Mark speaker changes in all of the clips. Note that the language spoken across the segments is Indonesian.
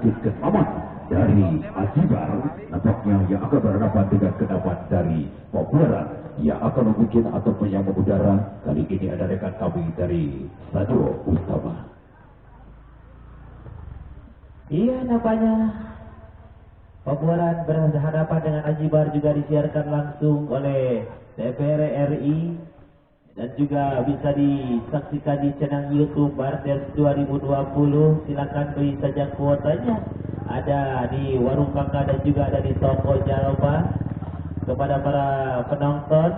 Speaker 1: bukit ke-6 dari Ajibar. Nampaknya yang akan berhadapan dengan ke-8 dari Pabuaran yang akan membuat ataupun yang mengudara. Kali ini ada rekan kami dari Sadro Utama.
Speaker 2: Iya, nampaknya Pabuaran berhadapan dengan Ajibar juga disiarkan langsung oleh TVRI RI dan juga bisa disaksikan di channel YouTube Bardes 2020. Silakan beli saja kuotanya. Ada di Warung Kakak dan juga ada di toko Jalba. Kepada para penonton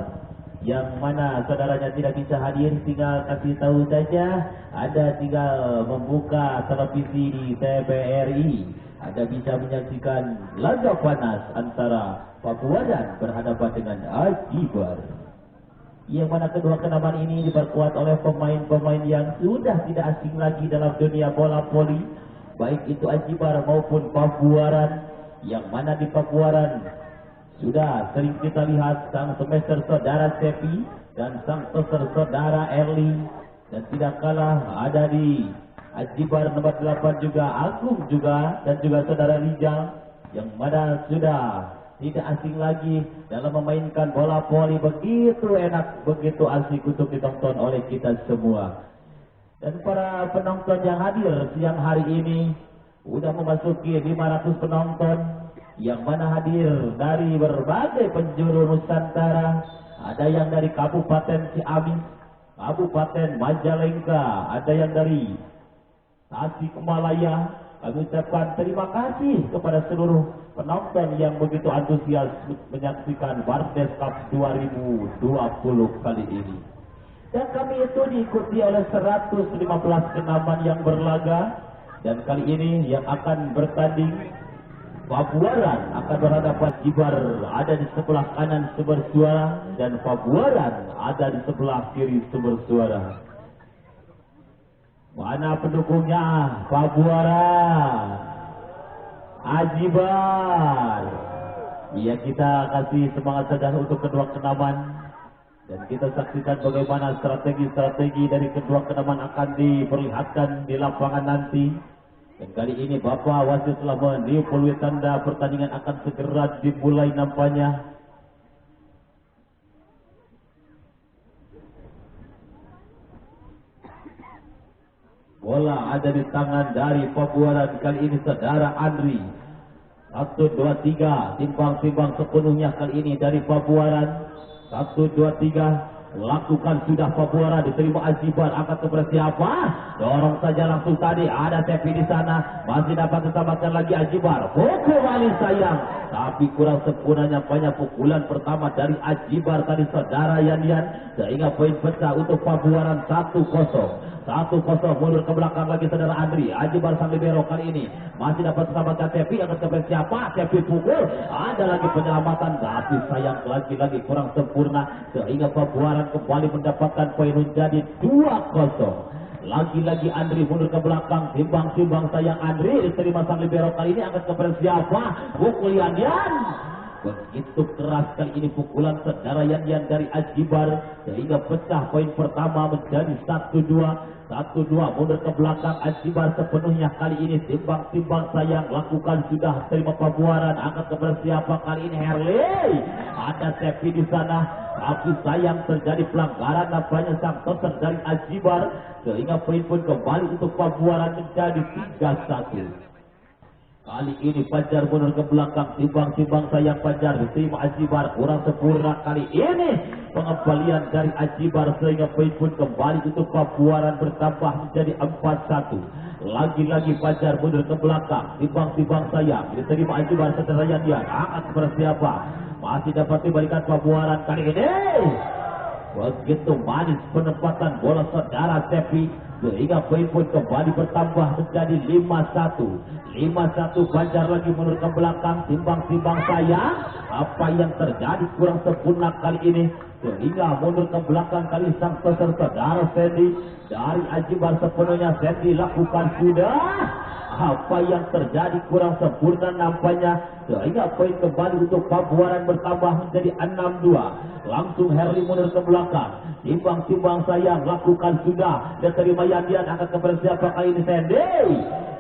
Speaker 2: yang mana saudaranya tidak bisa hadir, tinggal kasih tahu saja. Ada tinggal membuka televisi di TVRI. Anda bisa menyaksikan laga panas antara Pabuaran berhadapan dengan Ajibar. Yang mana kedua kenaman ini diperkuat oleh pemain-pemain yang sudah tidak asing lagi dalam dunia bola voli, baik itu Ajibar maupun Pabuaran. Yang mana di Pabuaran sudah sering kita lihat sang semester saudara Sepi dan sang semester saudara Erli, dan tidak kalah ada di Ajibar nomor 8 juga Agung juga dan juga saudara Rijal, yang mana sudah tidak asing lagi dalam memainkan bola voli. Begitu enak, begitu asik untuk ditonton oleh kita semua. Dan para penonton yang hadir siang hari ini sudah memasuki 500 penonton, yang mana hadir dari berbagai penjuru Nusantara. Ada yang dari Kabupaten Ciamis, Kabupaten Majalengka, ada yang dari Tasikmalaya. Kami ucapkan terima kasih kepada seluruh penonton yang begitu antusias menyaksikan Bardes Cup 2020 kali ini. Dan kami itu diikuti oleh 115 kenaman yang berlaga. Dan kali ini yang akan bertanding Pabuaran akan berhadapan Ajibar, ada di sebelah kanan sumber suara, dan Pabuaran ada di sebelah kiri sumber suara. Mana pendukungnya? Pabuaran, Ajibar. Ya, kita kasih semangat saja untuk kedua kenaman, dan kita saksikan bagaimana strategi-strategi dari kedua kenaman akan diperlihatkan di lapangan nanti. Dan kali ini Bapak wasit telah meniup peluit tanda pertandingan akan segera dimulai nampaknya. Bola ada di tangan dari Pabuaran kali ini saudara Andri. 1, 2, 3 timbang-timbang sepenuhnya kali ini dari Pabuaran. 1, 2, 3 lakukan sudah Pabuaran, diterima Ajibar, akan kepada siapa? Dorong saja langsung tadi, ada Tepi di sana, masih dapat diselamatkan lagi Ajibar. Pukul balik sayang, tapi kurang sempurnanya banyak pukulan pertama dari Ajibar tadi saudara Yandian, sehingga poin pecah untuk Pabuaran 1-0. 1-0 mundur ke belakang lagi saudara Andri. Ajibar sang libero kali ini masih dapat diselamatkan Tepi, akan kepada siapa? Tepi pukul, ada lagi penyelamatan, tapi sayang lagi-lagi kurang sempurna, sehingga Pabuaran kembali mendapatkan poin menjadi 2-0. Lagi-lagi Andri mundur ke belakang, timbang-timbang sayang Andri, diterima sang libero kali ini, akan kepada siapa? Pukul Yandian. Begitu keras kali ini pukulan saudara Yandian dari Ajibar, sehingga pecah poin pertama menjadi 1-2. 1-2 mundur ke belakang Ajibar sepenuhnya kali ini, timbang-timbang sayang lakukan sudah, terima Pabuaran, angkat kepada siapa kali ini? Herli, ada Tepi di sana, tapi sayang terjadi pelanggaran nampaknya sang toser dari Ajibar, sehingga poin pun kembali untuk Pabuaran menjadi 3-1. Kali ini Fajar mundur ke belakang, timbang-timbang sayang Fajar, diterima Ajibar, kurang sempurna kali ini pengembalian dari Ajibar, sehingga poin pun kembali untuk Pabuaran bertambah menjadi 4-1. Lagi-lagi Fajar mundur ke belakang, timbang-timbang sayang, diterima Ajibar saudara Yandian, angkat kepada siapa? Masih dapat dibalikan Pabuaran kali ini. Begitu manis penempatan bola saudara Tepi, sehingga poin pun kembali bertambah menjadi 5-1. 5-1 Fajar lagi mundur ke belakang, timbang-timbang sayang, apa yang terjadi kurang sempurna kali ini, sehingga mundur ke belakang kali sang peserta saudara Sandy dari Ajibar sepenuhnya. Sandy lakukan sudah, Apa yang terjadi kurang sempurna nampaknya, sehingga poin kembali untuk Pabuaran bertambah menjadi 6-2. Langsung Herli mundur ke belakang, timbang-timbang sayang lakukan sudah, dia terima Yandian akan kepada siapa kali ini Sandy.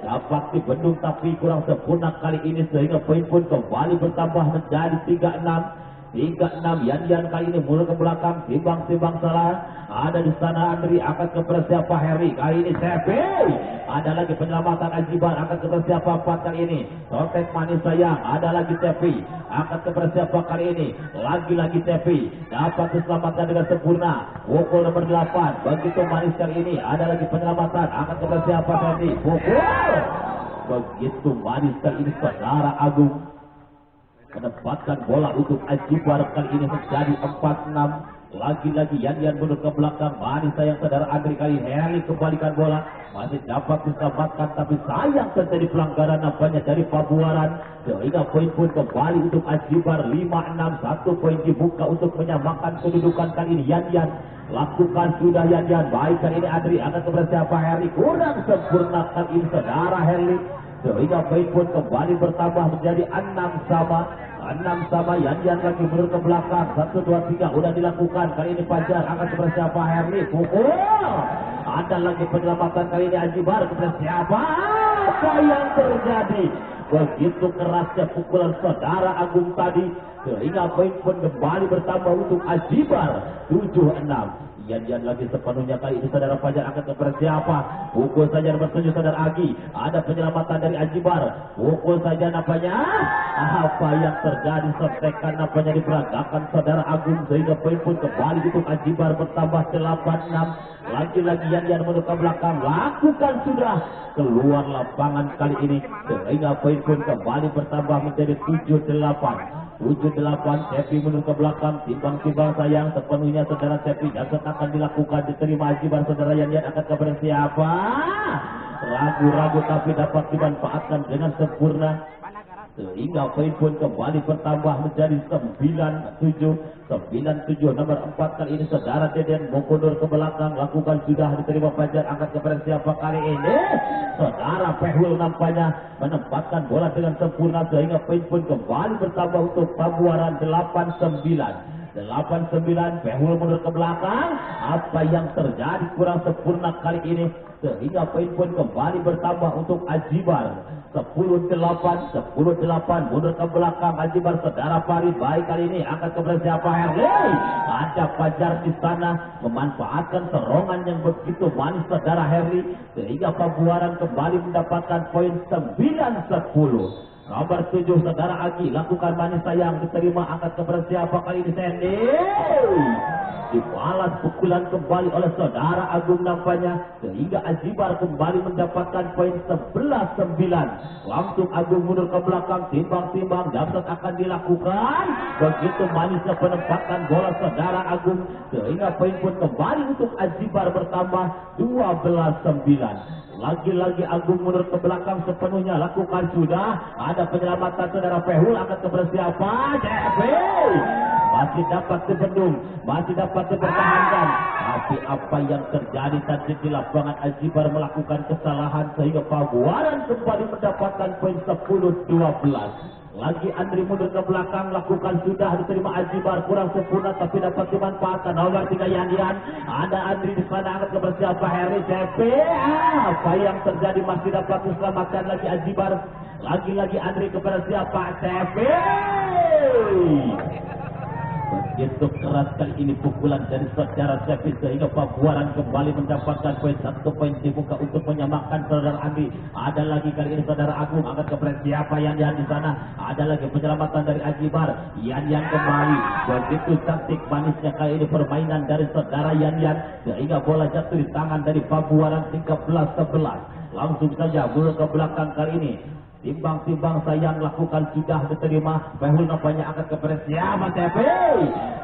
Speaker 2: Dapat dibendung tapi kurang sempurna kali ini sehingga poin pun kembali bertambah menjadi 3-6. 3-6 Yandian kali ini mundur ke belakang, timbang-timbang salah. Ada di sana Andri akan kepada siapa Harry kali ini Sepi. Ada lagi penyelamatan Ajibar akan kepada siapa 4 kali ini. Sotek manis sayang, ada lagi Sepi akan kepada siapa kali ini. Lagi-lagi Sepi dapat diselamatkan dengan sempurna. Pukul nomor 8 begitu manis kali ini. Ada lagi penyelamatan akan kepada siapa Sepi. Pukul begitu manis kali ini Saudara Agung menempatkan bola untuk Ajibar kali ini menjadi 4-6. Lagi-lagi Yandian mundur ke belakang, manis sayang Saudara Andri kali Heli kembalikan bola, masih dapat diselamatkan tapi sayang terjadi pelanggaran nampaknya dari Pabuaran sehingga poin pun kembali untuk Ajibar 5-6. 1 poin dibuka untuk menyamakan kedudukan kali ini. Yandian lakukan sudah Yandian, baik kali ini Andri akan kepada siapa Heli, kurang sempurna kali ini Saudara Heli sehingga poin pun kembali bertambah menjadi 6-6. Yandian lagi mundur ke belakang, 1, 2, 3 udah dilakukan. Kali ini Fajar akan kepada siapa Herli, pukul. Ada lagi penyelamatan kali ini Ajibar kepada siapa. Apa yang terjadi? Begitu kerasnya pukulan Saudara Agung tadi sehingga poin pun kembali bertambah untuk Ajibar 7-6. Yandian lagi sepenuhnya kali ini Saudara Fajar akan kepada siapa. Pukul saja nomor 7 Saudara Agi. Ada penyelamatan dari Ajibar. Pukul saja nampaknya. Apa yang terjadi setekan nampaknya diperagakan Saudara Agung sehingga poin pun kembali untuk Ajibar bertambah 8-6. Lagi-lagi Yandian mundur ke belakang, lakukan sudah keluar lapangan kali ini sehingga poin pun kembali bertambah menjadi 7-8. 7-8. Sepi mundur ke belakang, timbang-timbang sayang sepenuhnya Saudara Sepi. Jasad akan dilakukan, diterima Ajibar Saudara Yandian akan kepada siapa. Ragu-ragu tapi dapat dimanfaatkan dengan sempurna sehingga poin pun kembali bertambah menjadi 9-7. Nomor 4 kali ini Saudara Deden mundur ke belakang, lakukan sudah, diterima Fajar angkat kepada siapa kali ini. Saudara Pehul nampaknya menempatkan bola dengan sempurna sehingga poin pun kembali bertambah untuk Pabuaran 8-9. Pehul mundur ke belakang. Apa yang terjadi kurang sempurna kali ini sehingga poin pun kembali bertambah untuk Ajibar 10-8 mundur ke belakang Ajibar Saudara Farid. Baik kali ini akan kepada siapa Herli. Ada Fajar di sana memanfaatkan serongan yang begitu manis Saudara Herli sehingga Pabuaran kembali mendapatkan poin 9-10. Nomor 7 Saudara Agi lakukan manis sayang, diterima angkat kepada siapa kali ini Sandy. Dibalas pukulan kembali oleh Saudara Agung nampaknya sehingga Ajibar kembali mendapatkan poin 11-9. Langsung Agung mundur ke belakang, timbang-timbang dapat akan dilakukan. Begitu manisnya penempatan bola Saudara Agung sehingga poin pun kembali untuk Ajibar bertambah 12-9. Lagi-lagi Agung mundur ke belakang sepenuhnya, lakukan sudah. Ada penyelamatan Saudara Pehul akan kepada siapa. Masih dapat dibendung, masih dapat dipertahankan. Tapi apa yang terjadi tadi di lapangan, Ajibar melakukan kesalahan sehingga Pabuaran kembali mendapatkan poin 10-12. Lagi Andri mundur ke belakang, lakukan sudah, diterima Ajibar, kurang sempurna tapi dapat dimanfaatkan. Nomor 3 Yandian, ada Andri di sana akan kepada siapa Harry Cepi. Apa yang terjadi, masih dapat diselamatkan lagi Ajibar. Lagi-lagi Andri kepada siapa Cepi. Begitu keras kali ini pukulan dari Saudara Sepi sehingga Pabuaran kembali mendapatkan poin 1 poin dibuka untuk menyamakan Saudara Andi. Ada lagi kali ini Saudara Agung akan kepada siapa Yandian di sana. Ada lagi penyelamatan dari Ajibar. Yandian kembali. Begitu cantik manisnya kali ini permainan dari Saudara Yandian sehingga bola jatuh di tangan dari Pabuaran 13-11. Langsung saja mundur ke belakang kali ini. Timbang-timbang sayang lakukan sudah, diterima. Pehul nampaknya akan kepada siapa Sepi.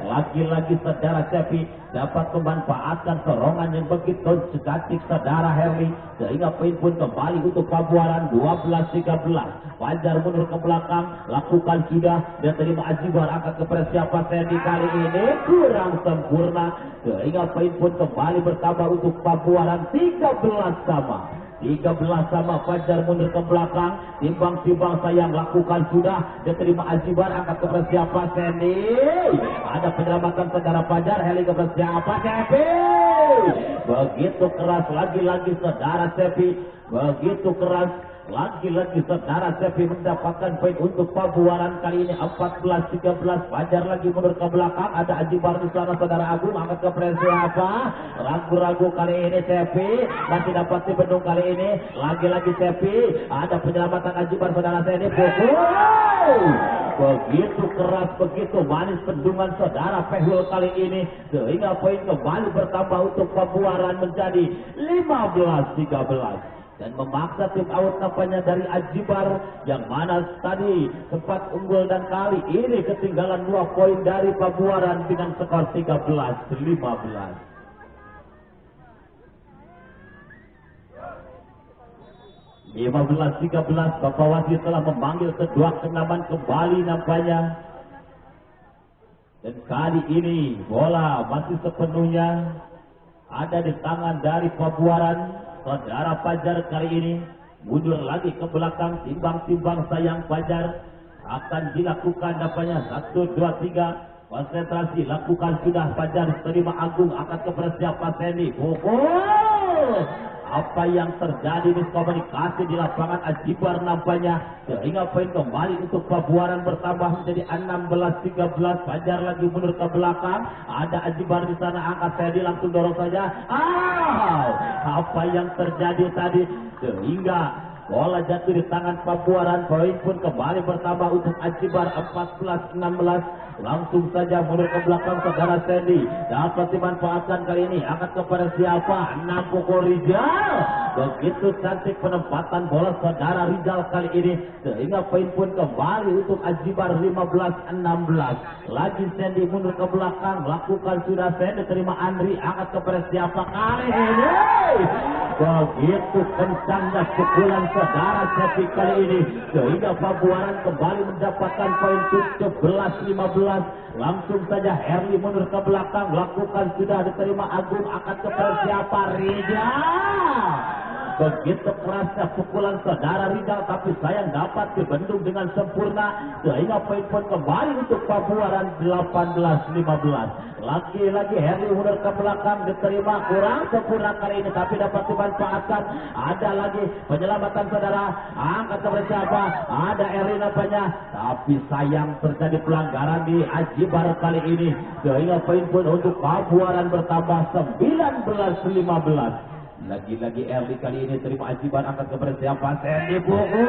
Speaker 2: Lagi-lagi Saudara Sepi dapat memanfaatkan serongan yang begitu cantik Saudara Herli sehingga poin pun kembali untuk Pabuaran 12-13. Fajar mundur ke belakang, lakukan sudah, dan terima Ajibar akan kepada siapa Sandy kali ini kurang sempurna sehingga poin pun kembali bertambah untuk Pabuaran 13 sama. 13 sama Fajar mundur ke belakang. Timbang-timbang sayang lakukan sudah. Diterima Ajibar, angkat ke siapa Sandy. Ada penyelamatan saudara Fajar. Heli ke siapa Sepi. Begitu keras lagi-lagi saudara Sepi. Begitu keras. Lagi-lagi saudara Sepi mendapatkan poin untuk Pabuaran kali ini 14-13. Fajar lagi mundur ke belakang. Ada Ajibar di sana saudara Agung, angkat ke siapa. Ragu-ragu kali ini Sepi masih dapat dibendung kali ini. Lagi-lagi Sepi. Ada penyelamatan Ajibar saudara Sendi. Begitu keras, begitu manis bendungan saudara Pehul kali ini. Sehingga poin kembali bertambah untuk Pabuaran menjadi 15-13. Dan memaksa tim out nampaknya dari Ajibar yang mana tadi sempat unggul dan kali ini ketinggalan 2 poin dari Pabuaran dengan skor 13-15. 15-13. Bapak wasit telah memanggil kedua kenaman kembali nampaknya. Dan kali ini bola masih sepenuhnya ada di tangan dari Pabuaran. Saudara Fajar kali ini mundur lagi ke belakang. Timbang-timbang sayang Fajar akan dilakukan nampaknya 1, 2, 3. Konsentrasi lakukan sudah. Fajar terima Agung, akan ke persiapan Sandy. Pukul. Apa yang terjadi miskomunikasi di lapangan Ajibar nampaknya. Sehingga poin kembali untuk Pabuaran bertambah menjadi 16-13. Fajar lagi mundur ke belakang. Ada Ajibar di sana, angkat Sandy langsung dorong saja. Apa yang terjadi tadi sehingga bola jatuh di tangan Pabuaran. Poin pun kembali bertambah untuk Ajibar 14-16. Langsung saja mundur ke belakang saudara Sandy. Dapat dimanfaatkan kali ini. Angkat kepada siapa? Nampoko Rizal. Begitu cantik penempatan bola saudara Rizal kali ini. Sehingga poin pun kembali untuk Ajibar 15-16. Lagi Sandy mundur ke belakang. Lakukan sudah Sandy. Terima Andri. Angkat kepada siapa kali ini? Begitu kencangnya pukulan saudara Sepi kali ini. Sehingga Pabuaran kembali mendapatkan poin 17-15. Langsung saja Herli mundur ke belakang. Lakukan sudah diterima Agung. Akan kepada siapa? Rizal. Begitu kerasnya pukulan saudara Rizal, tapi sayang dapat dibendung dengan sempurna. Sehingga poin pun kembali untuk Pabuaran 18-15. Lagi-lagi Herli mundur ke belakang. Diterima kurang sempurna kali ini, tapi dapat dimanfaatkan. Ada lagi penyelamatan saudara. Angkat kepada siapa? Ada Herli nampaknya, tapi sayang terjadi pelanggaran di Ajibar kali ini. Sehingga poin pun untuk Pabuaran bertambah 19-15. Lagi-lagi Erli kali ini terima Ajibar, angkat kepada siapa? Sandy pukul.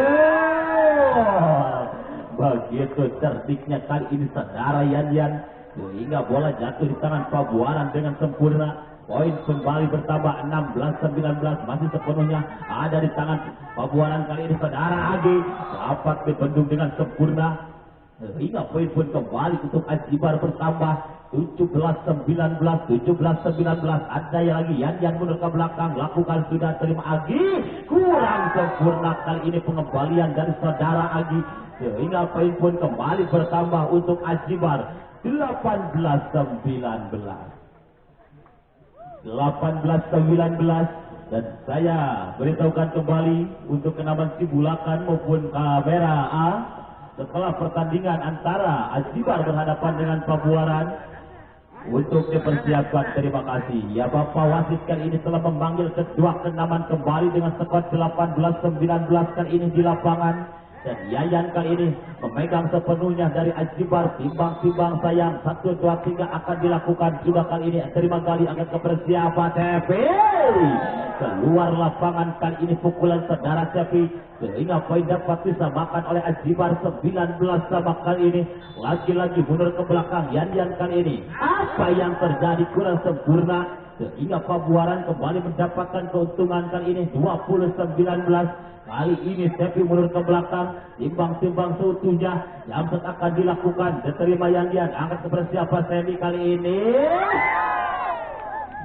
Speaker 2: Begitu cerdiknya kali ini saudara Yan. Sehingga bola jatuh di tangan Pabuaran dengan sempurna. Poin kembali bertambah 16-19. Masih sepenuhnya ada di tangan Pabuaran kali ini saudara Agi. Dapat dibendung dengan sempurna. Sehingga poin pun kembali untuk Ajibar bertambah 17-19. Ada yang lagi yang mundur ke belakang. Lakukan sudah, terima Agi. Kurang sempurna kali ini pengembalian dari saudara Agi. Sehingga poin pun kembali bertambah untuk Ajibar 18-19. Dan saya beritahukan kembali untuk kenaman Sibulakan maupun kamera A. Setelah pertandingan antara Ajibar berhadapan dengan Pabuaran untuk dipersiapkan, terima kasih. Ya, Bapak wasit kali ini telah memanggil kedua kenaman kembali dengan skor 18-19 kali ini di lapangan. Dan Yayan kali ini memegang sepenuhnya dari Ajibar. Timbang-timbang sayang 1, 2, 3 akan dilakukan sudah kali ini. Terima kali akan kepada siapa? Sepi. Keluar lapangan kali ini pukulan saudara Sepi. Sehingga poin dapat disamakan oleh Ajibar 19 sama kali ini. Lagi-lagi mundur ke belakang Yan kali ini. Apa yang terjadi kurang sempurna. Sehingga Pabuaran kembali mendapatkan keuntungan kali ini 20-19. Kali ini Sepi mundur ke belakang. Timbang-timbang seutuhnya. Jamset akan dilakukan. Diterima Yan. Angkat kepada siapa? Sepi kali ini.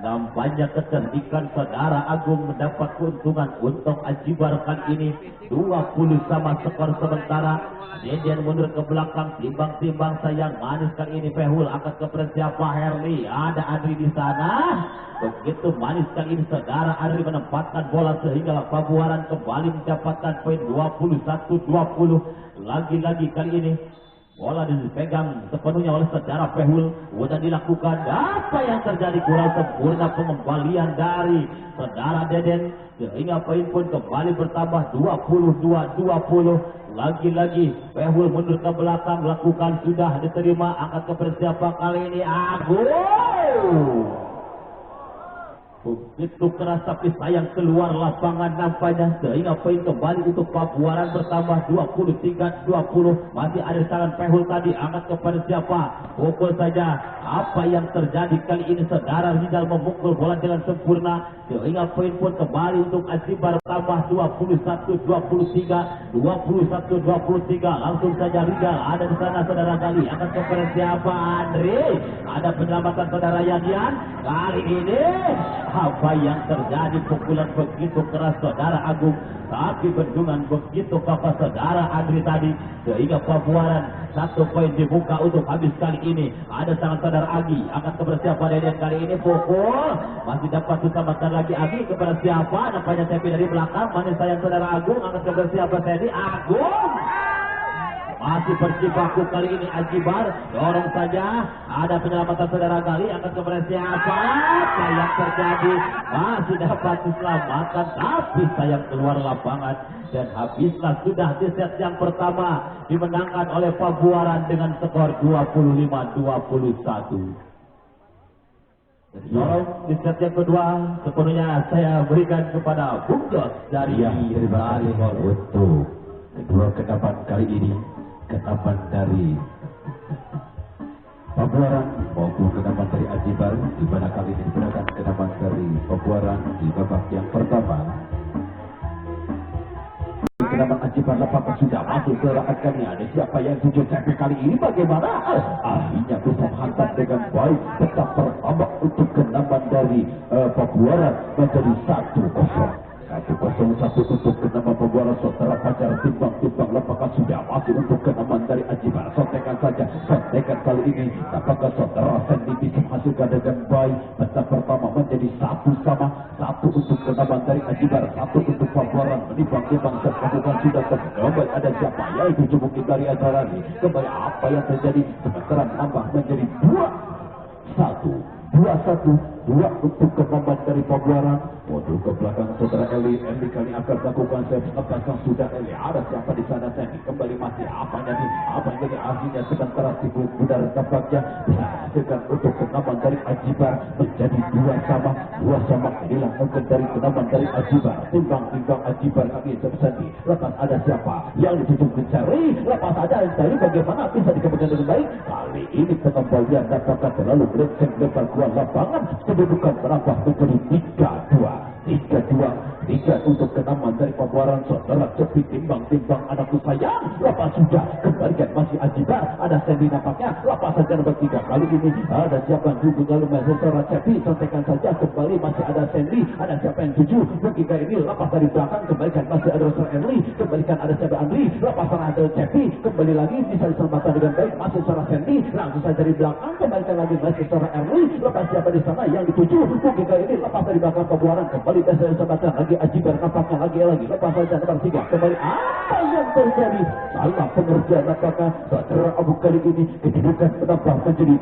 Speaker 2: Nampaknya kecerdikan saudara Agung mendapat keuntungan untuk Ajibar kali ini 20 sama skor sementara. Deden mundur ke belakang, timbang-timbang sayang manis kali ini. Pehul akan ke siapa? Herli, ada Andri di sana. Begitu manis kali ini saudara Andri menempatkan bola sehingga Pabuaran kembali mendapatkan poin 21-20. Lagi-lagi kali ini bola dipegang sepenuhnya oleh saudara Pehul. Sudah dilakukan. Apa yang terjadi? Kurang sempurna pengembalian dari saudara Deden. Sehingga poin pun kembali bertambah 22-20. Lagi-lagi Pehul mundur ke belakang. Lakukan, sudah diterima. Angkat ke persiapan kali ini Agung. Begitu keras tapi sayang keluar lapangan nampaknya. Sehingga poin kembali untuk Pabuaran bertambah 23-20. Masih ada tangan Pehul tadi. Angkat kepada siapa? Pukul saja. Apa yang terjadi kali ini? Saudara Rizal memukul bola dengan sempurna. Sehingga poin pun kembali untuk Ajibar tambah 21-23. 21-23. Langsung saja Rizal ada di sana saudara Gali. Angkat kepada siapa? Andre. Ada penyelamatan saudara Yadian. Kali ini apa yang terjadi? Pukulan begitu keras saudara Agung, tapi bendungan begitu kokoh saudara Andri tadi. Sehingga Pabuaran 1 poin dibuka untuk habis kali ini. Ada tangan saudara Agi, akan kepada siapa? Deden kali ini pukul. Masih dapat diselamatkan lagi Agi kepada siapa? Nampaknya Tepi dari belakang. Manis sayang saudara Agung, akan kepada siapa? Teddy Agung. Masih berjibaku kali ini Ajibar. Dorong saja. Ada penyelamatan saudara Gali. Akan kepada siapa? Apa yang terjadi? Masih dapat diselamatkan. Tapi sayang keluar lapangan. Dan habislah sudah di set yang pertama. Dimenangkan oleh Pabuaran dengan skor 25-21. Dorong di set yang kedua. Sepenuhnya saya berikan kepada Bung Jos dari
Speaker 1: Bali. Untuk kedua kedapan kali ini, kedapan dari Pabuaran maupun kedapan dari Ajibar, di mana kali ini digunakan kedapan dari Pabuaran di babak yang pertama. Kedapan Ajibar apakah sudah masuk ke rakannya? Ada siapa yang tujuh sampai kali ini? Bagaimana? Akhirnya bisa menghantam dengan baik. Tetap bertambah untuk kedapan dari Pabuaran menjadi 1-0. 1-1 untuk kenaman Pabuaran. Saudara Fajar timbang-timbang lepakan sudah masuk untuk kenaman dari Ajibar. Sontekan saja, sontekan kali ini. Apakah saudara Sandy bisa menghasilkan dengan baik? Tetap pertama menjadi 1-1 untuk kenaman dari Ajibar, 1 untuk Pabuaran. Menimbang-timbang lakukan sudah terkembali. Ada siapa? Yaitu Jumungin dari Azharani. Kembali apa yang terjadi? Sementara menambah menjadi 2-1 untuk kenaman dari Pabuaran. Mundur ke belakang saudara Eli kali akan lakukan saya lepaskan sudah Eli. Ada siapa di sana? Sandy kembali masih apa yang jadi akhirnya sementara timbul budar tampaknya bisa menghasilkan untuk kenaman dari Ajibar menjadi 2-2. Inilah mungkin dari kenaman dari Ajibar. Timbang-timbang Ajibar kami Sandy. Lepas ada siapa yang ditutup mencari? Lepas ada dari bagaimana bisa dikembangkan dengan baik? Kali ini pengembalian dapatkan terlalu berengseng lebar keluar lapangan. Kedudukan berambah menjadi 3-2 untuk kenaman dari Pabuaran. Saudara Cepi timbang-timbang anakku sayang. Lepas sudah kembalikan masih Ajibar. Ada Sandy nampaknya. Lepas saja nomor 3 kali ini. Ada siapa yang tujuh lalu saudara Cepi. Sontekan saja kembali masih ada Sandy. Ada siapa yang tujuh? Ketika ini lepas dari belakang kembalikan masih ada Roser Enli. Kembalikan ada siapa Andri. Lepas sana ada Cepi. Kembali lagi bisa diselamatkan dengan baik. Masih saudara Sandy. Langsung saja dari belakang kembalikan lagi masih saudara Enli. Lepas siapa di sana yang dituju? Ketika ini lepas dari belakang Pabuaran kembali bisa diselamatkan lagi Ajibar. Nampaknya lagi lepas saja nomor 3 kembali. Apa yang terjadi? Salah pengerjaan apakah saudara Abu kali ini kedudukan menambah menjadi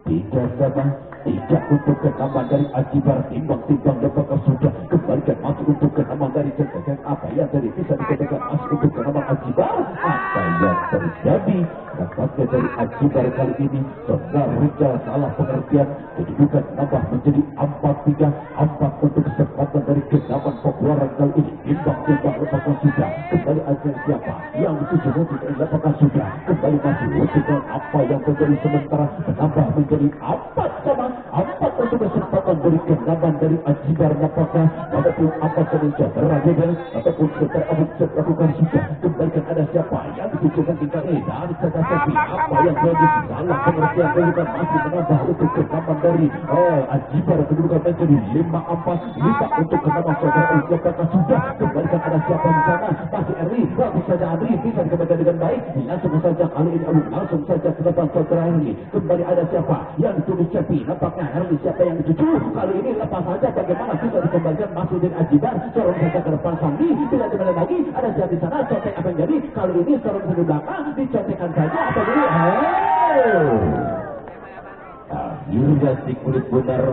Speaker 1: 3 untuk kenaman dari Ajibar. Timbang-timbang lepaskan sudah kembalikan masuk untuk kenaman dari Cengkeceng. Apa yang tadi bisa dikatakan masuk untuk kenaman Ajibar? Apa yang terjadi? Dapatnya dari Ajibar kali ini saudara Rizal salah pengertian. Kedudukan menambah menjadi 4-3. 4 untuk kesempatan dari kenaman Pabuaran kali ini. Timbang-timbang lepaskan sudah kembali aja siapa yang dituju untuk lepaskan sudah kembali masih untuk apa yang terjadi sementara menambah menjadi 4 untuk satu kesempatan dari kendaman dari Ajibar nampaknya walaupun apa saja saudara Bebel ataupun saudara Abu lakukan sudah kembalikan ada siapa yang ditujukan tinggal ini dan tetapi apa yang jadi salah pengertian kedudukan masih menambah untuk kendaman dari Ajibar kedudukan menjadi 5-4 untuk kendaman saudara Abu sudah kembalikan ada siapa di sana masih Erli bagus saja Adri bisa dikembalikan dengan baik langsung saja kali ini Abu langsung saja ke depan saudara Erli kembali ada siapa yang dituju Cepi nampaknya Erli siapa yang dituju kali ini lepas saja bagaimana bisa dikembalikan masih dengan Ajibar sorong saja ke depan Sandi tidak kembali lagi ada siapa di sana contek apa yang jadi kali ini sorong di belakang dicontekan saja apa jadi akhirnya si kulit benar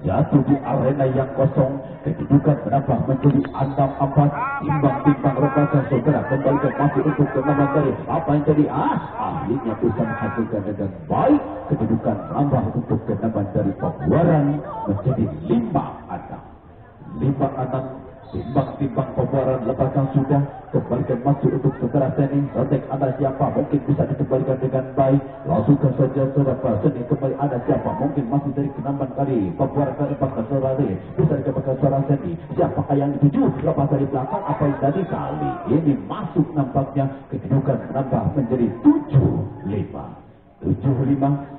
Speaker 1: jatuh di arena yang kosong kedudukan menambah menjadi 6-4 timbang-timbang rekan saudara kembalikan masih untuk kendaman dari apa yang jadi akhirnya bisa menghasilkan dengan baik kedudukan menambah untuk kendaman dari Pabuaran menjadi 5-6 timbang-timbang Pabuaran lepaskan sudah kembalikan masuk untuk saudara Seni Rotek ada siapa mungkin bisa dikembalikan dengan baik langsungkan saja saudara Seni kembali ada siapa mungkin masih dari kenamban kali Pabuaran kali lepaskan saudara Seni bisa dikembalikan saudara Seni siapakah yang dituju lepas dari belakang apa yang tadi kali ini masuk nampaknya kedudukan menambah menjadi 7-5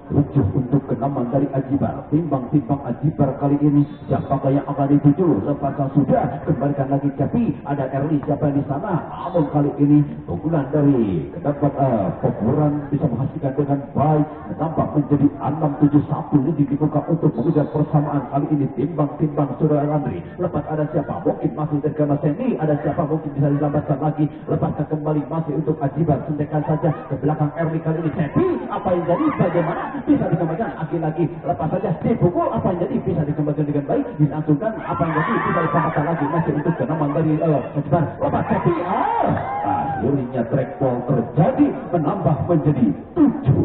Speaker 1: untuk kenaman dari Ajibar timbang-timbang Ajibar kali ini siapakah yang akan dituju lepaskan sudah kembalikan lagi Cepi ada Erli siapa yang di sana namun kali ini pukulan dari kedapat Pabuaran bisa menghasilkan dengan baik menambah menjadi 6-7-1 ini dibuka untuk mengejar persamaan kali ini timbang-timbang saudara Andri lepas ada siapa mungkin masih terkena Seni ada siapa mungkin bisa dilambatkan lagi lepaskan kembali masih untuk Ajibar sendekan saja ke belakang Erli kali ini Cepi apa yang jadi bagaimana bisa dikembalikan lagi lepas saja dipukul apa yang jadi bisa dikembalikan dengan baik dilangsungkan apa yang jadi bisa dipatahkan lagi masih untuk kenaman dari Ajibar lepas Cepi akhirnya trackball terjadi menambah menjadi 7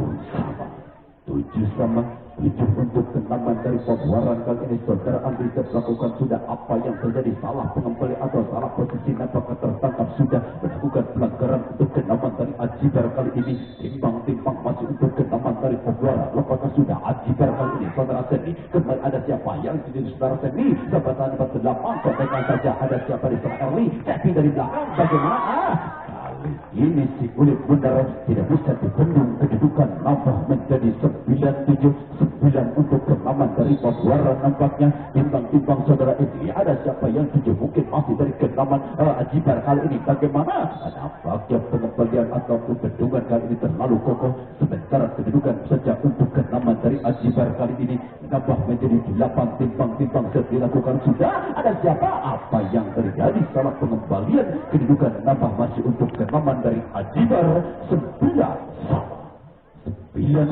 Speaker 1: untuk kenaman dari Pabuaran kali ini saudara Andri melakukan sudah apa yang terjadi salah pengembali atau salah posisi nampaknya tertangkap sudah melakukan pelanggaran untuk kenaman dari Ajibar kali ini timbang-timbang masih untuk kenaman dari Pabuaran lepaskan sudah Ajibar kali ini saudara Seni kembali ada siapa yang jadi saudara Seni jabatan 48 contekan saja ada siapa di sana Erli Cepi dari belakang bagaimana kali ini si kulit benar tidak bisa dibendung kedudukan nambah menjadi 9-7 untuk kenaman dari Pabuaran nampaknya timbang-timbang saudara ini ada siapa yang tujuh mungkin masih dari kenaman Ajibar kali ini bagaimana nampaknya pengembalian atau bendungan kali ini terlalu kokoh sementara kedudukan saja untuk kenaman dari Ajibar kali ini nambah menjadi 8 timbang-timbang dilakukan sudah ada siapa apa yang terjadi salah pengembalian kedudukan nambah masih untuk kenaman dari Ajibar 9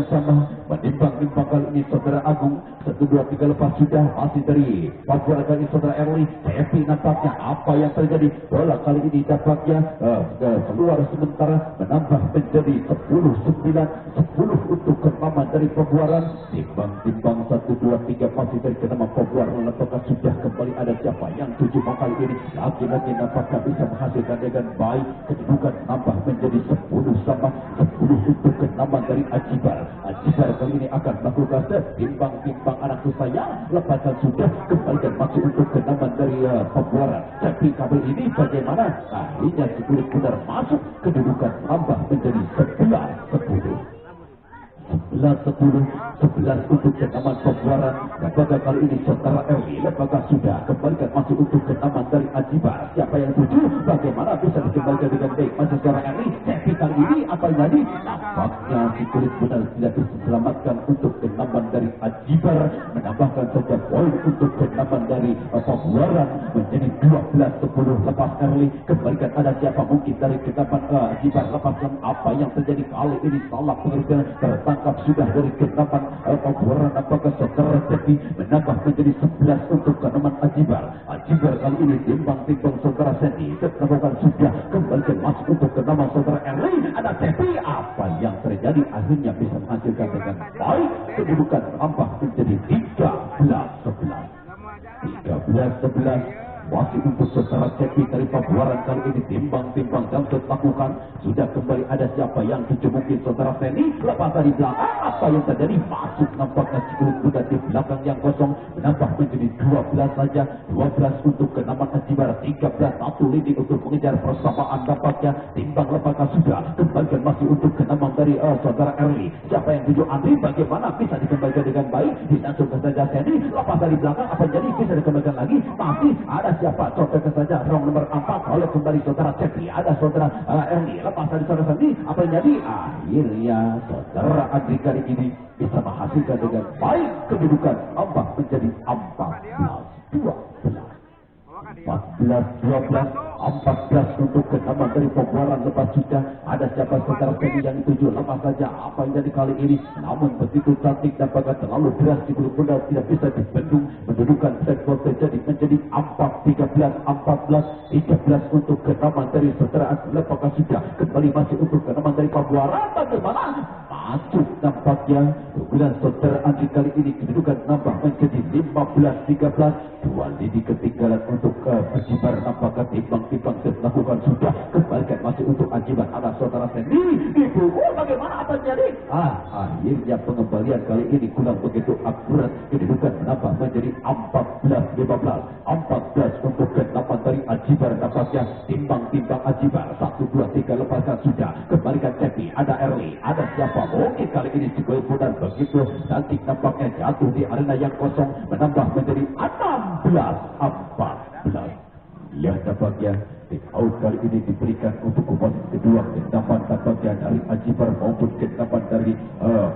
Speaker 1: sama menimbang-nimbang kali ini saudara Agung 1-2-3 lepas sudah masih dari Pabuaran kali ini saudara Erli Cepi nampaknya apa yang terjadi bola kali ini dapatnya keluar sementara menambah menjadi 10 untuk kenaman dari Pabuaran timbang-timbang 1-2-3 masih dari kenaman Pabuaran apakah sudah kembali ada siapa yang tujuh kali ini lagi-lagi nampaknya bisa menghasilkan dengan baik kedudukan nambah menjadi 10 sama 10 untuk kenaman dari Ajibar kali ini akan melakukan timbang-timbang anak saya lepaskan sudah kembalikan masuk untuk kenaman dari Pabuaran tapi kali ini bagaimana akhirnya si kulit benar masuk kedudukan nambah menjadi 11 untuk kenaman Pabuaran lembaga kali ini saudara Erli lembaga sudah kembalikan masuk untuk kenaman dari Ajibar siapa yang tuju bagaimana bisa dikembalikan dengan baik masih saudara Erli Cepi kali ini apa yang jadi nampaknya si kulit benar tidak diselamatkan untuk kenaman dari Ajibar menambahkan saja poin untuk kenaman dari Pabuaran menjadi 12-10 lepas Erli kembalikan ada siapa mungkin dari kenaman Ajibar lepaskan apa yang terjadi kali ini salah pengertian tertangkap sudah dari kenaman Pabuaran apakah saudara Cepi menambah menjadi 11 untuk kenaman Ajibar kali ini timbang-timbang saudara Seni melakukan sudah kembalikan masuk untuk kenaman saudara Erli ada Cepi apa yang terjadi akhirnya bisa menghasilkan dengan baik kedudukan menambah menjadi 13-11 masih untuk saudara Cepi dari Pabuaran kali ini timbang-timbang Jamsud lakukan. Sudah kembali ada siapa yang tuju mungkin saudara Feni lepas dari belakang. Apa yang terjadi? Masuk nampaknya Cikuluk Kuda di belakang yang kosong menambah menjadi 12 saja. 12 untuk kenaman Ajibar, 13 satu lini untuk mengejar persamaan nampaknya. Timbang lepaskan sudah kembalikan masih untuk kenaman dari saudara Erli. Siapa yang tuju Andri? Bagaimana bisa dikembalikan dengan baik? Dilangsungkan saja Sandy lepas dari belakang. Apa jadi bisa dikembalikan lagi? Masih ada siapa? Contohkan saja rong nomor 4 oleh kembali saudara Cepi. Ada saudara Erli lepas dari saudara Sandy. Apa yang jadi? Akhirnya saudara Andri kali ini bisa menghasilkan dengan baik kedudukan tambah menjadi 14 untuk kenaman dari Pabuaran. Lepas sudah ada siapa saudara Feni yang dituju lepas saja. Apa yang jadi kali ini? Namun begitu cantik dan bahkan terlalu deras di Cikuluk Kuda tidak bisa dibendung. Mendudukan sektor terjadi menjadi 13 untuk kenaman dari saudara Agus. Lepas sudah kembali masih untuk kenaman dari Pabuaran. Bagaimana? Masuk nampaknya kemudian saudara Andri kali ini kedudukan nambah menjadi 15-13. Dua lini ketinggalan untuk Ajibar. Nampaknya timbang-timbang melakukan sudah kembalikan masih untuk Ajibar. Ada saudara Sandy dipukul. Bagaimana apa jadi? Akhirnya pengembalian kali ini kurang begitu akurat. Kedudukan menambah menjadi 14-15. 14 untuk kenaman dari Ajibar. Nampaknya timbang-timbang Ajibar. 1, 2, 3 lepaskan sudah. Kembalikan Cepi. Ada Erli. Ada siapa? Mungkin kali ini Cikuluk Kuda begitu nanti nampaknya jatuh di arena yang kosong menambah menjadi 16-14. Lihat nampaknya out kali ini diberikan untuk kupas kedua kenaman nampaknya dari Ajibar maupun kenaman dari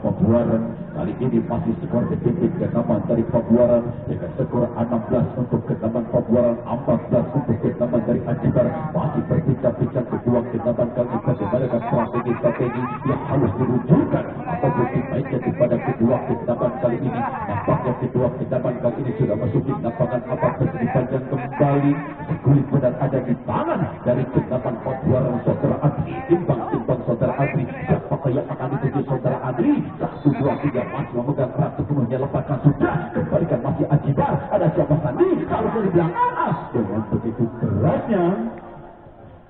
Speaker 1: Pabuaran. Kali ini masih skor dipimpin kenaman dari Pabuaran dengan skor 16 untuk kenaman Pabuaran, 14 untuk kenaman dari Ajibar. Masih berbincang-bincang kedua kenaman kali ini bagaimana strategi yang harus diwujudkan apapun dimainkan kepada kedua kenaman kali ini. Nampaknya kedua kenaman kali ini sudah masuk di lapangan apa terjadi panjang kembali. Cikuluk Kuda ada di tangan dari kenaman Pabuaran saudara Adri. Timbang-timbang saudara Adri. Siapa yang akan dituju saudara Adri? 1, 2, 3 masih memegang erat sepenuhnya. Lepaskan sudah. Kembalikan masih Ajibar. Ada siapa Sandi? Kalau dari belakang. Dengan begitu kerasnya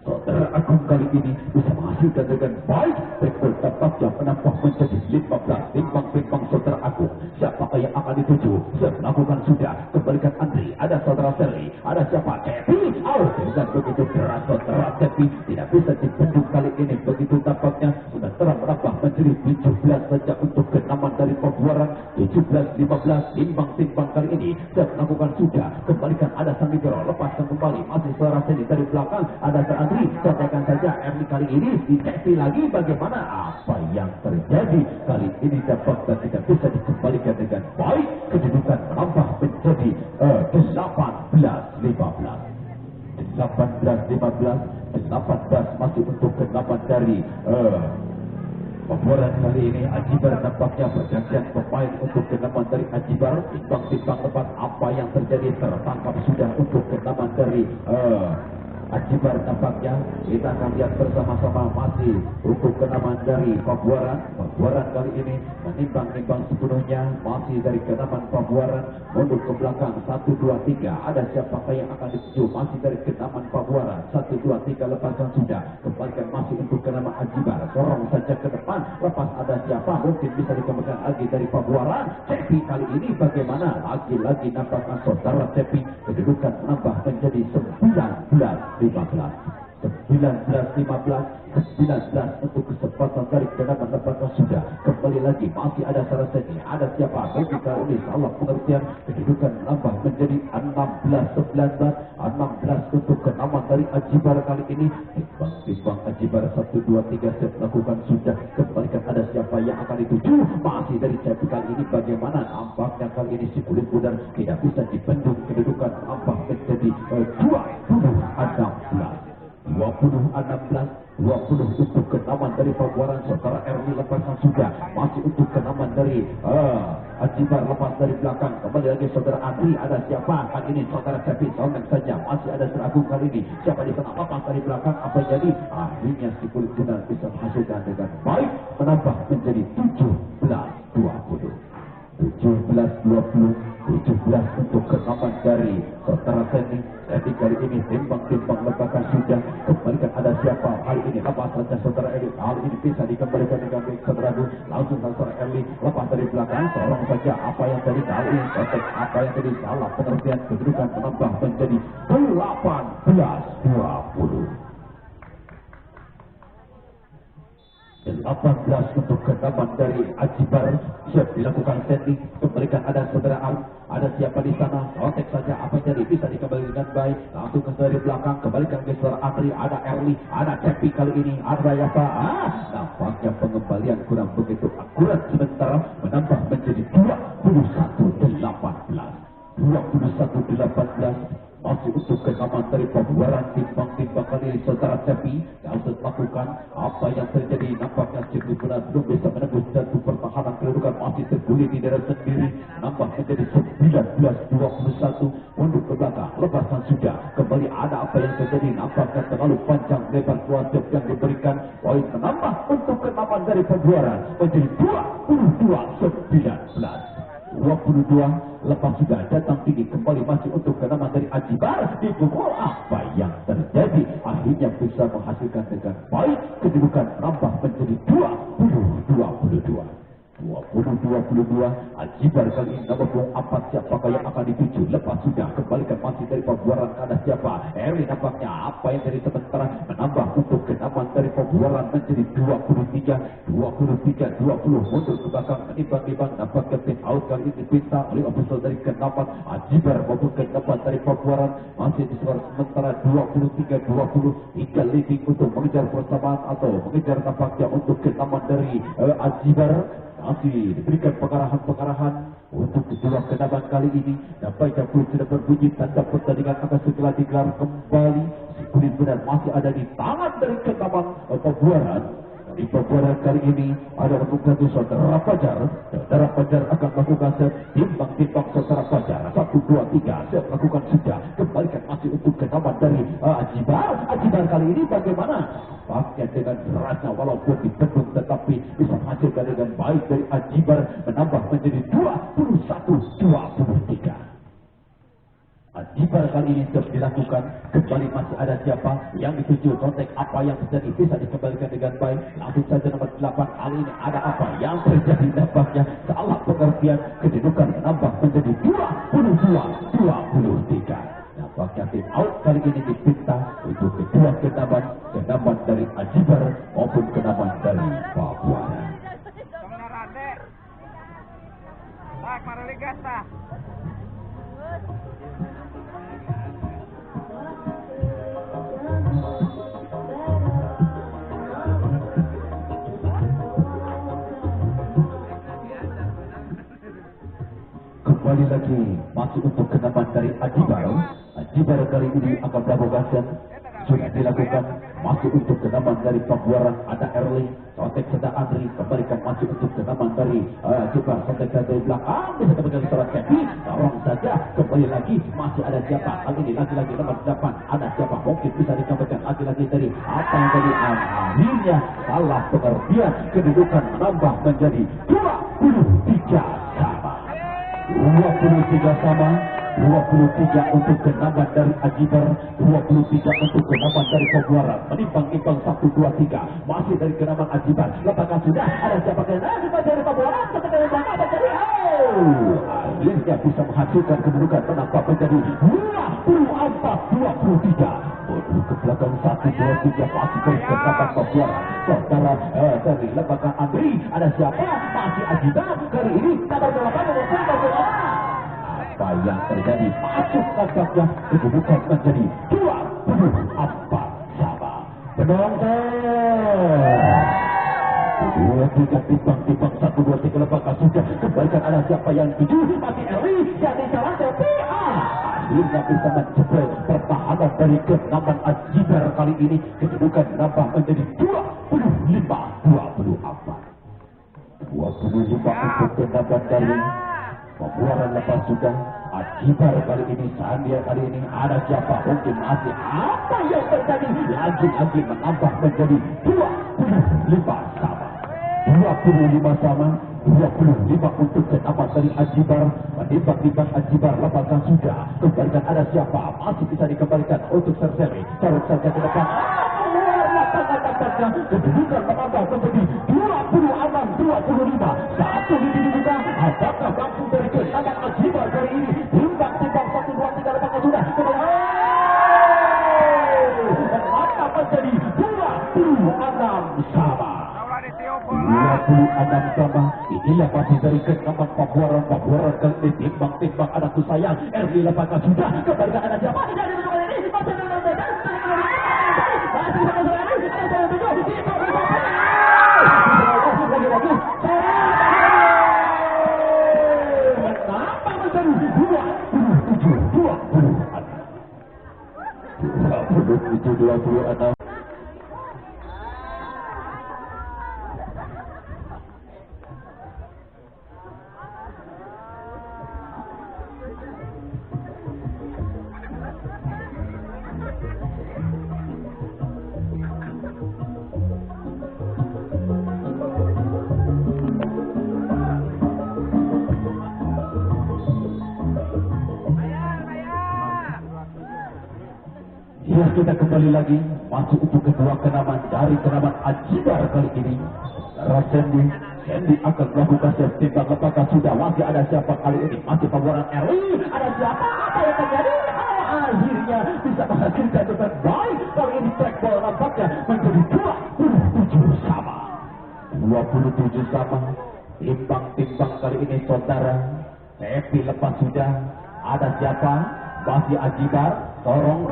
Speaker 1: saudara Agung kali ini bisa menghasilkan dengan baik. Rekor tampaknya menambah menjadi 15. Timbang-timbang saudara Agung. Siapa yang akan dituju? Melakukan sudah. Kembalikan Andri. Ada saudara Seri. Ada siapa? Cepi. Dengan begitu keras saudara Cepi tidak bisa dibendung kali ini. Begitu tampaknya sudah terang menambah menjadi 17 saja untuk kenaman dari Pabuaran. 17-15. Timbang-timbang kali ini melakukan sudah. Kembalikan ada Sandigoro. Lepaskan kembali. Masih saudara Seri dari belakang. Ada saudara contohkan saja Erli kali ini diteksi lagi. Bagaimana apa yang terjadi kali ini dapat dan tidak bisa dikembalikan dengan baik. Kedudukan menambah menjadi 18-15 masih untuk kenaman dari Pabuaran kali ini. Ajibar nampaknya pergantian pemain untuk kenaman dari Ajibar. Timbang-timbang lepas apa yang terjadi tertangkap sudah untuk kenaman dari Ajibar. Nampaknya kita akan lihat bersama-sama masih untuk kenaman dari Pabuaran. Pabuaran kali ini menimbang-nimbang sepenuhnya masih dari kenaman Pabuaran. Mundur ke belakang 1, 2, 3. Ada siapa yang akan dituju? Masih dari kenaman Pabuaran. 1, 2, 3 lepaskan sudah. Kembalikan masih untuk kenaman Ajibar. Sorong saja ke depan. Lepas ada siapa? Mungkin bisa dikembalikan lagi dari Pabuaran. Cepi kali ini bagaimana? Lagi-lagi nampaknya saudara Cepi kedudukan menambah menjadi 19-15 untuk kesempatan dari kenaman lepaskan sudah. Kembali lagi masih ada Saraseni. Ada siapa? Mungkin kali ini salah pengertian. Kedudukan menambah menjadi 16 untuk kenaman dari Ajibar kali ini. Timbang Ajibar 1, 2, 3 set melakukan sudah. Kembalikan ada siapa yang akan dituju? Masih dari Cepi kali ini. Bagaimana nampaknya kali ini Cikuluk Kuda tidak bisa dibendung. Kedudukan menambah menjadi 20 untuk kenaman dari Pabuaran saudara Erli. Lepaskan sudah. Masih untuk kenaman dari Ajibar. Lepas dari belakang kembali lagi saudara Andri. Ada siapa? Kali ini saudara Cepi. Soneng saja. Masih ada Seragung kali ini. Siapa di sana? Lepas dari belakang. Apa jadi? Akhirnya Cikuluk Kuda bisa menghasilkan dengan baik. Menambah menjadi 17-20. 17-20, 17 untuk kenaman dari saudara Sandy. Jadi kali ini timbang-timbang lebakan sudah kembalikan ada siapa kali ini lepas saja saudara Eli, kali ini bisa dikembalikan dengan baik saudara Du. Langsung saudara Eli lepas dari belakang seorang saja apa yang tadi kali ini konteks apa yang tadi salah pengertian kedudukan menambah menjadi 18-20. 18 untuk kenaman dari Ajibar siap dilakukan setting kembalikan ada saudara Al, ada siapa di sana kontek saja apa yang jadi bisa dikembalikan dengan baik langsung ke dari belakang kembalikan ke saudara Andri, ada Erli, ada Cepi kali ini ada Yasa. Nampaknya pengembalian kurang begitu akurat sementara menambah menjadi 21-18 masih untuk kenaman dari pembuaran timbang-timbang kali ini saudara Cepi yang harus melakukan apa yang terjadi. Nampaknya Cepi benar belum bisa menembus jatuh pertahanan kedudukan masih terguling di daerah sendiri nambah menjadi 19-21 mundur ke belakang lepasan sudah kembali ada apa yang terjadi nampaknya terlalu panjang lebar kuasa yang diberikan poin menambah untuk kenaman dari pembuaran menjadi 22 lepas sudah datang tinggi kembali masih untuk kenaman dari Ajibar dipukul apa yang terjadi akhirnya bisa menghasilkan dengan baik kedudukan nambah menjadi 22 Ajibar kali ini nomor 24 siapakah yang akan dituju lepas sudah kembalikan masih dari pembuaran ada siapa Erwin nampaknya apa yang dari sementara menambah untuk kenaman dari pembuaran menjadi 23-20 mundur ke belakang menimbang-nimbang nampaknya pin out kali ini dipinta oleh official dari kenaman Ajibar maupun kenaman dari pembuaran masih di skor sementara 23-20 hingga leading untuk mengejar persamaan atau mengejar nampaknya untuk kenaman dari Ajibar masih diberikan pengarahan-pengarahan untuk kedua kenaman kali ini. Nampaknya pun sudah berbunyi tanda pertandingan akan segera digelar kembali. Si kulit benar masih ada di tangan dari kenaman pembuaran. Di pembuaran kali ini ada lakukan saudara Fajar. Saudara Fajar akan melakukan set timbang-timbang saudara Fajar 1, 2, 3 set lakukan sudah kembalikan masih untuk kenaman dari Ajibar kali ini bagaimana pakai dengan derasnya walaupun ditendung tetapi bisa menghasilkan dengan baik dari Ajibar menambah menjadi 21-23. Ajibar kali ini terus dilakukan kembali masih ada siapa yang dituju kontak apa yang terjadi bisa dikembalikan dengan baik langsung saja nomor 8 kali ini ada apa yang terjadi nampaknya salah pengertian kedudukan menambah menjadi 22-23 nampaknya tim out kali ini dipinta untuk kedua kenaman dari Ajibar maupun kenaman dari Pabuana. Kembali lagi masih untuk kenaman dari Ajibar. Ajibar kali ini akan melakukan sudah dilakukan masih untuk kenaman dari Pabuaran ada Erli kontek sedang Andri kembalikan masih untuk kenaman dari Ajibar kontek dari belakang bisa kembali surat Kepi orang saja kembali lagi masih ada siapa kali ini lagi-lagi nomor 8 ada siapa mungkin bisa dikembalikan lagi-lagi dari apa yang tadi akhirnya salah pengertian kedudukan menambah menjadi 23 sama 23 untuk kenaman dari Ajibar 23 untuk kenaman dari Pabuaran menimbang-nimbang 1, 2, 3 masih dari kenaman Ajibar lepaskan sudah ada siapa kenaman dari Pabuaran seperti mana terjadi akhirnya bisa menghasilkan kedudukan menambah menjadi 24-23 mundur ke belakang 1, 2, 3 masih dari kenaman Pabuaran saudara dari lembaga Andri ada siapa masih Ajibar kali ini kabar jawaban apa yang terjadi masuk nampaknya kedudukan menjadi 24 sama penonton 2-3 timbang-timbang 1, 2, 3 lembaga sudah kembalikan ada siapa yang tuju masih Eri jadi salah tapi akhirnya bisa menjebol pertahanan dari kenaman Ajibar kali ini kedudukan nambah menjadi 25-24 untuk kenaman dari Pabuaran lepas sudah Ajibar kali ini Sandia kali ini ada siapa mungkin masih apa yang terjadi lagi-lagi menambah menjadi 25 sama 25 untuk kenaman dari Ajibar. Menembak-nembak Ajibar lepaskan sudah. Kembalikan ada siapa? Masih bisa dikembalikan untuk Serseri. Taruh saja ke depan. Kedudukan menambah menjadi 20 aman 25. Satu lini dibuka. Apakah mampu dari kenaman Ajibar kali ini? Timbang-timbang 1, 2, 3 lepaskan sudah. Menambah menjadi 26 sama. 26 sama. Inilah masih dari kenaman Pabuaran kali ini. Timbang-timbang anakku sayang. Erli lepaskan sudah. Kembalikan ada siapa? Itu 26. Ya, kita kembali lagi masuk untuk kedua kenaman dari kenaman Ajibar kali ini. Rasendi akan melakukan timbang apakah sudah masih ada siapa kali ini? Masih Pabuaran RI. Ada siapa? Apa yang terjadi? Akhirnya bisa menghasilkan yang terbaik. Kali ini trackball nampaknya menjadi 27 sama. 27 sama. Timbang-timbang kali ini saudara. Tapi lepas sudah. Ada siapa? Masih Ajibar. Sorong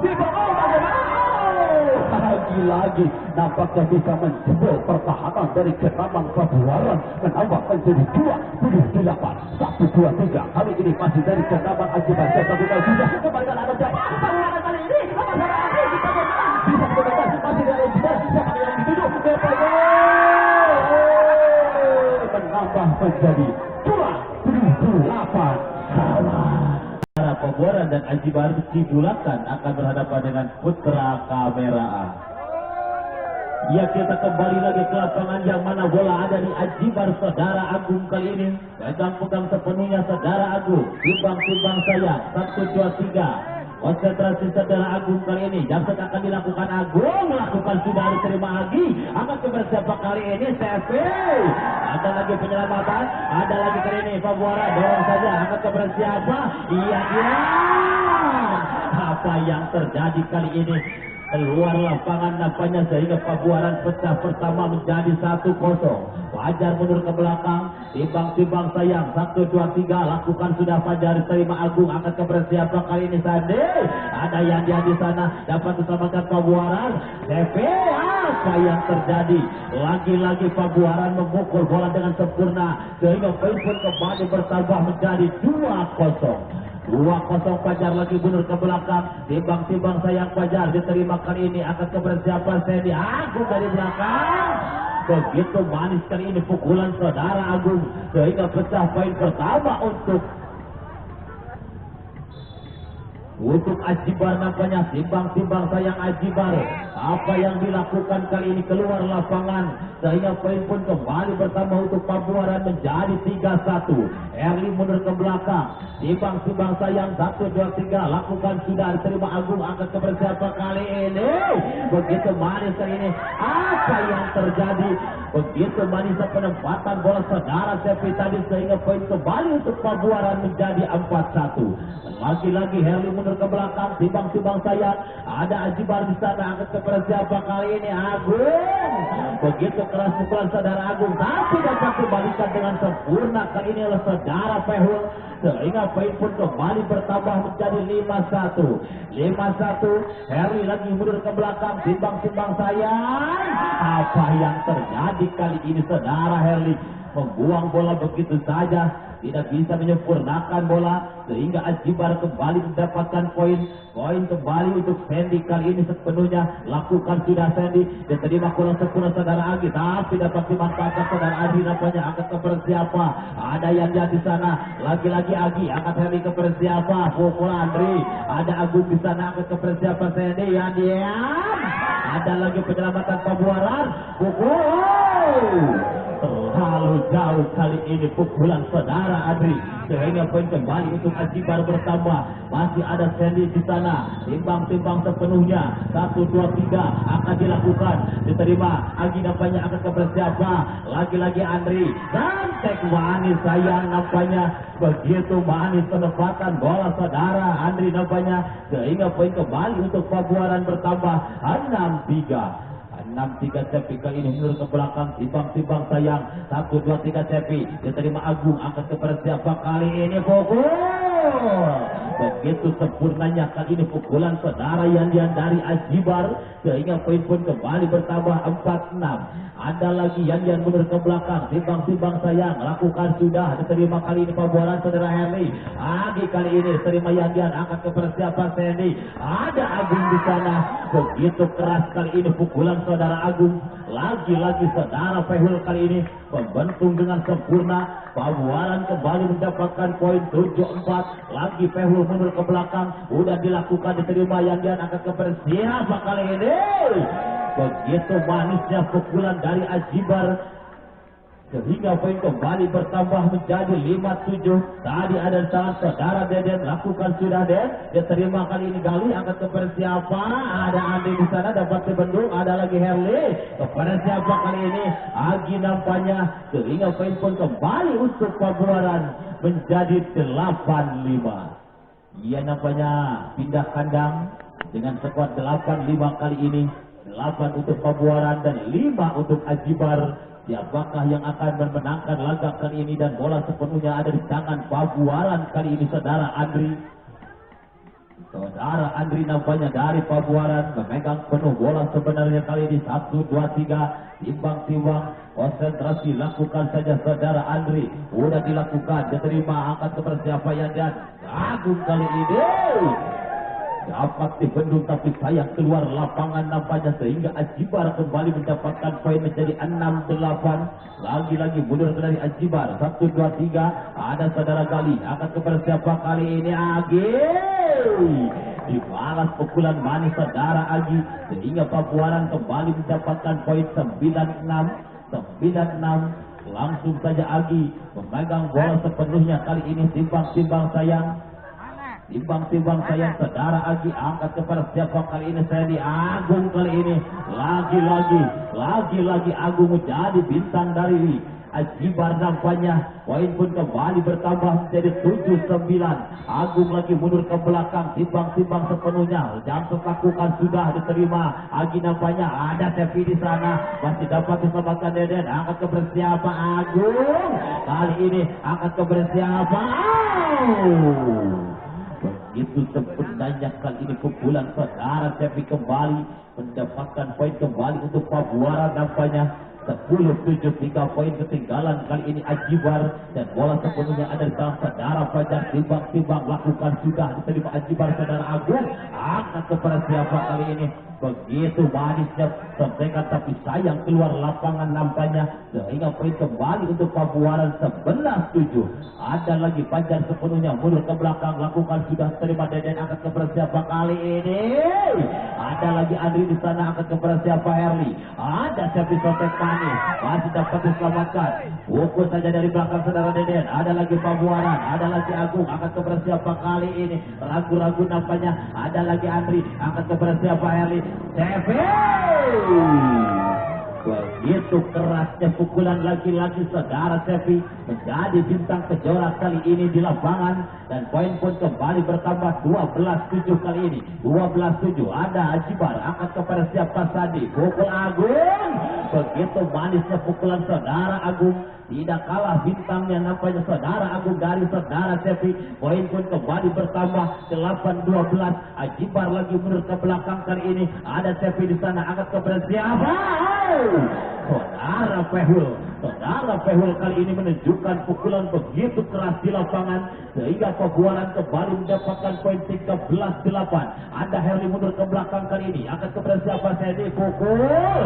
Speaker 1: lagi nampaknya bisa menjebol pertahanan dari kenaman Pabuaran. Menambah menjadi 28. 1, 2, 3. Kali ini masih dari kenaman Ajibar. Saya sudah kembalikan ada siapa? Pabuaran kali ini bisa dikembalikan masih dari Ajibar. Siapa yang dituju? Menambah menjadi 28 sama.
Speaker 2: Pabuaran dan Ajibar Cibulakan akan berhadapan dengan Putra Kamera. Ya, kita kembali lagi ke lapangan yang mana bola ada di Ajibar Saudara Agung kali ini. Pegang-pegang sepenuhnya Saudara Agung. Timbang-timbang saya 1, 2, 3. Konsentrasi Saudara Agung kali ini. Jamset akan dilakukan Agung. Melakukan sudah diterima lagi. Akan bersiapa kali ini? CV. Ada lagi penyelamatan. Ada lagi kali ini Pabuaran. Dorong saja. Akan bersiapa? Iya. Apa yang terjadi kali ini? Keluar lapangan nampaknya sehingga Pabuaran pecah pertama menjadi 1-0. Fajar mundur ke belakang. Timbang-timbang sayang 1, 2, 3. Lakukan sudah Fajar terima Agung. Akan bersiapa kali ini Sandi? Ada yang dia di sana dapat diselamatkan Pabuaran. CV. Apa yang terjadi? Lagi-lagi Pabuaran memukul bola dengan sempurna sehingga poin pun kembali bertambah menjadi 2-0. 2-0 Fajar lagi mundur ke belakang. Timbang-timbang sayang Fajar diterima kali ini. Akan kebersiapan Sandy Agung dari belakang. Begitu manis kali ini pukulan Saudara Agung sehingga pecah poin pertama untuk Ajibar. Nampaknya timbang-timbang sayang Ajibar. Apa yang dilakukan kali ini keluar lapangan sehingga poin pun kembali bertambah untuk Pabuaran menjadi 3-1. Erli mundur ke belakang. Timbang-timbang sayang 1, 2, 3. Lakukan sudah diterima Agung. Akan kebersiapa kali ini? Begitu manis kali ini. Apa yang terjadi? Begitu manis penempatan bola Saudara Sepi tadi sehingga poin kembali untuk Pabuaran menjadi 4-1. Lagi-lagi Herli mundur ke belakang. Timbang-timbang sayang. Ada Ajibar di sana. Akan kebersiapa kali ini? Agung. Begitu keras pukulan Saudara Agung. Tapi dapat kembalikan dengan sempurna kali ini oleh Saudara Pehul. Sehingga poin pun kembali bertambah menjadi 5-1. 5-1. Herli lagi mundur ke belakang. Timbang-timbang sayang. Apa yang terjadi kali ini Saudara Herli? Membuang bola begitu saja. Tidak bisa menyempurnakan bola sehingga Ajibar kembali mendapatkan poin. Poin kembali untuk Sandy kali ini sepenuhnya. Lakukan sudah Sandy. Dia terima kurang sempurna Saudara Agi. Tapi dapat dimanfaatkan Saudara Agi. Nampaknya akan kebersiapa. Ada yang di sana. Lagi-lagi Agi akan Sandy kebersiapa. Pukul Andri. Ada Agung di sana akan kebersiapa Sandy. Yang diam. Ada lagi penyelamatan Pabuaran. Pukul. terlalu jauh kali ini pukulan saudara Andri, sehingga poin kembali untuk Ajibar bertambah. Masih ada Sandy di sana, timbang-timbang sepenuhnya 1, 2, 3 akan dilakukan, diterima Agi nampaknya akan kepada siapa, lagi-lagi Andri dan tek manis sayang nampaknya, begitu manis penempatan bola saudara Andri nampaknya, sehingga poin kembali untuk Pabuaran bertambah 6-3. 6-3 Cepi kali ini mundur ke belakang, timbang-timbang sayang 1, 2, 3 Cepi diterima Agung, angkat kepada siapa kali ini, pukul begitu sempurnanya kali ini pukulan saudara Yandian dari Ajibar, sehingga poin pun kembali bertambah 4-6. Ada lagi Yandian mundur ke belakang, timbang-timbang sayang lakukan sudah, diterima kali ini Pabuaran saudara Herli. Agi kali ini terima Yandian, angkat kepada siapa, Sandy, ada Agung di sana, begitu keras kali ini pukulan saudara Agung. Lagi-lagi saudara Fehul kali ini membentung dengan sempurna. Pabuaran kembali mendapatkan poin 7-4. Lagi Fehul mundur ke belakang, udah dilakukan, diterima Yandian, angkat kepada siapa kali ini. Begitu manisnya pukulan dari Ajibar, sehingga poin kembali bertambah menjadi 5-7. Tadi ada salah saudara Deden, lakukan sudah Den, dia terima kali ini Gali, angkat kepada siapa, ada Andi di sana dapat dibendung, ada lagi Herli kepada siapa kali ini, Agi nampaknya, sehingga poin pun kembali untuk Pabuaran menjadi 8-5. Ia nampaknya pindah kandang dengan skuad 8-5 kali ini, 8 untuk Pabuaran dan 5 untuk Ajibar. Siapakah yang akan memenangkan laga kali ini, dan bola sepenuhnya ada di tangan Pabuaran kali ini saudara Andri. Saudara Andri nampaknya dari Pabuaran memegang penuh bola sebenarnya kali ini. 1, 2, 3 timbang-timbang, konsentrasi lakukan saja saudara Andri, udah dilakukan, diterima, angkat kepada siapa yang Agung kali ini dapat dibendung, tapi sayang keluar lapangan nampaknya, sehingga Ajibar kembali mendapatkan poin menjadi 6-8. Lagi-lagi mundur dari Ajibar. 1, 2, 3 ada saudara Gali, akan kepada siapa kali ini, Agi dibalas pukulan manis saudara Agi, sehingga Pabuaran kembali mendapatkan poin 9-6. Langsung saja Agi memegang bola sepenuhnya kali ini, timbang-timbang sayang, timbang-timbang sayang saudara Agi, angkat kepada siapa kali ini, Sandy Agung kali ini. Lagi-lagi Agung menjadi bintang dari Ajibar nampaknya. Poin pun kembali bertambah menjadi 7-9. Agung lagi mundur ke belakang, timbang-timbang sepenuhnya, Jamsut lakukan sudah, diterima Agi nampaknya, ada Sevi di sana, masih dapat diselamatkan Deden, angkat kepada siapa, Agung kali ini, angkat kepada siapa, begitu sempurnanya kali ini pukulan saudara Sevi kembali mendapatkan poin kembali untuk Pabuaran nampaknya. 10-7, 3 poin ketinggalan kali ini Ajibar, dan bola sepenuhnya ada di tangan saudara Fajar. Timbang-timbang lakukan sudah, diterima Ajibar saudara Agung, angkat kepada siapa kali ini, begitu manisnya sentekan, tapi sayang keluar lapangan nampaknya, sehingga poin kembali untuk Pabuaran 11-7. Ada lagi Fajar sepenuhnya mundur ke belakang, lakukan sudah, terima Deden, angkat kepada siapa kali ini, ada lagi Andri di sana, angkat kepada siapa, Herli, ada Sepi Sotek manis, masih dapat diselamatkan, pukul saja dari belakang saudara Deden, ada lagi Pabuaran, ada lagi Agung, angkat kepada siapa kali ini, ragu-ragu nampaknya, ada lagi Andri, angkat kepada siapa, Herli, Sevi. Begitu kerasnya pukulan lagi-lagi saudara Sevi menjadi bintang kejora kali ini di lapangan, dan poin pun kembali bertambah 12-7 kali ini. 12-7 ada Ajibar, angkat kepada siapa, Sandi, pukul Agung. Begitu manisnya pukulan saudara Agung, tidak kalah bintangnya nampaknya saudara Agung dari saudara Sevi. Poin pun kembali bertambah 8-12. Ajibar lagi mundur ke belakang kali ini, ada Sevi di sana, angkat kepada siapa, saudara Fehul kali ini menunjukkan pukulan begitu keras di lapangan, sehingga Pabuaran kembali mendapatkan poin 13-8. Ada Herli mundur ke belakang kali ini, akan kepada siapa, Sandy, pukul.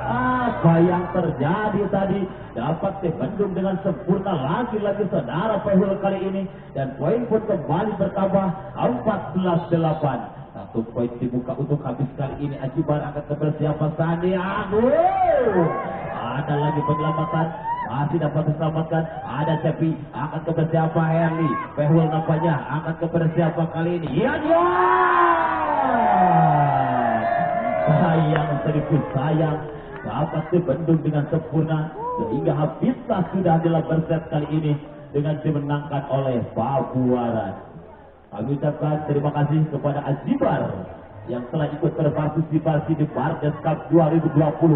Speaker 2: Apa yang terjadi tadi dapat dibendung dengan sempurna lagi-lagi saudara Fehul kali ini, dan poin pun kembali bertambah 14-8. 1 poin dibuka untuk habis kali ini. Ajibar angkat kepada siapa, Sandi Agung. Ada lagi penyelamatan, masih dapat diselamatkan. Ada Cepi, akan kepada siapa Herli? Behul nampaknya akan kepada siapa kali ini? Ya, sayang, seribu sayang, dapat dibendung dengan sempurna sehingga habislah sudah dalam berset kali ini dengan dimenangkan oleh Pabuaran. Kami ucapkan terima kasih kepada Azibar yang telah ikut berpartisipasi di Bardes Cup 2020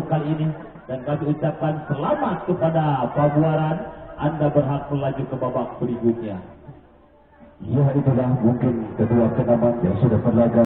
Speaker 2: kali ini, dan kami ucapkan selamat kepada Pabuaran. Anda berhak melaju ke babak berikutnya.
Speaker 1: Ya, itulah mungkin kedua kenaman yang sudah berlaga.